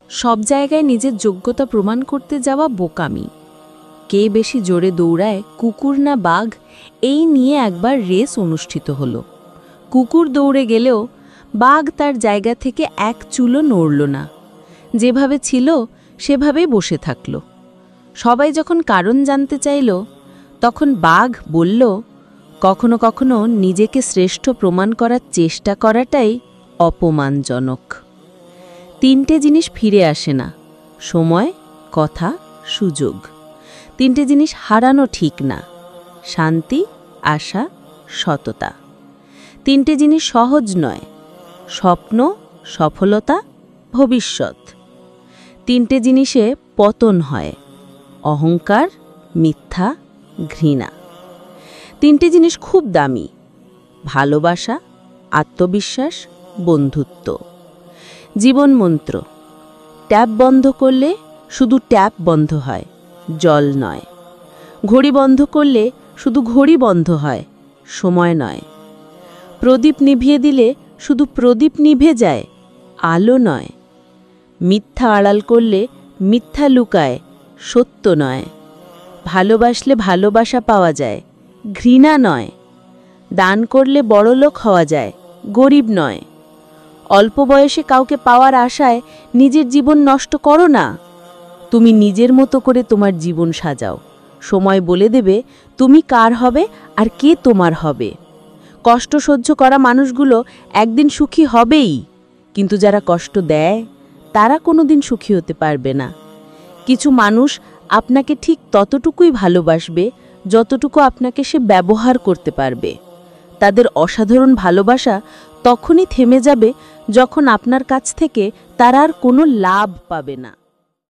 সব জায়গায় নিজের যোগ্যতা প্রমাণ করতে যাওয়া বোকামি। কে বেশি জোরে দৌড়ায়, কুকুর না বাঘ, এই নিয়ে একবার রেস অনুষ্ঠিত হলো। কুকুর দৌড়ে গেলেও বাঘ তার জায়গা থেকে এক চুলও নড়ল না, যেভাবে ছিল সেভাবেই বসে থাকল। সবাই যখন কারণ জানতে চাইল, তখন বাঘ বলল, কখনো কখনো নিজেকে শ্রেষ্ঠ প্রমাণ করার চেষ্টা করাটাই অপমানজনক। তিনটে জিনিস ফিরে আসে না: সময়, কথা, সুযোগ। তিনটে জিনিস হারানো ঠিক না: শান্তি, আশা, সততা। তিনটে জিনিস সহজ নয়: স্বপ্ন, সফলতা, ভবিষ্যৎ। তিনটে জিনিসে পতন হয়: অহংকার, মিথ্যা, ঘৃণা। তিনটে জিনিস খুব দামি: ভালোবাসা, আত্মবিশ্বাস, বন্ধুত্ব। জীবন মন্ত্র: ট্যাপ বন্ধ করলে শুধু ট্যাপ বন্ধ হয়, জল নয়। ঘড়ি বন্ধ করলে শুধু ঘড়ি বন্ধ হয়, সময় নয়। প্রদীপ নিভিয়ে দিলে শুধু প্রদীপ নিভে যায়, আলো নয়। মিথ্যা আড়াল করলে মিথ্যা লুকায়, সত্য নয়। ভালোবাসলে ভালোবাসা পাওয়া যায়, ঘৃণা নয়। দান করলে বড়লোক হওয়া যায়, গরিব নয়। অল্প বয়সে কাউকে পাওয়ার আশায় নিজের জীবন নষ্ট করো না। তুমি নিজের মতো করে তোমার জীবন সাজাও। সময় বলে দেবে তুমি কার হবে আর কে তোমার হবে। কষ্ট সহ্য করা মানুষগুলো একদিন সুখী হবেই, কিন্তু যারা কষ্ট দেয় তারা কোনোদিন সুখী হতে পারবে না। কিছু মানুষ আপনাকে ঠিক ততটুকুই ভালোবাসবে যতটুকু আপনাকে সে ব্যবহার করতে পারবে। তাদের অসাধারণ ভালোবাসা তখনই থেমে যাবে যখন আপনার কাছ থেকে তারা আর কোনো লাভ পাবে না।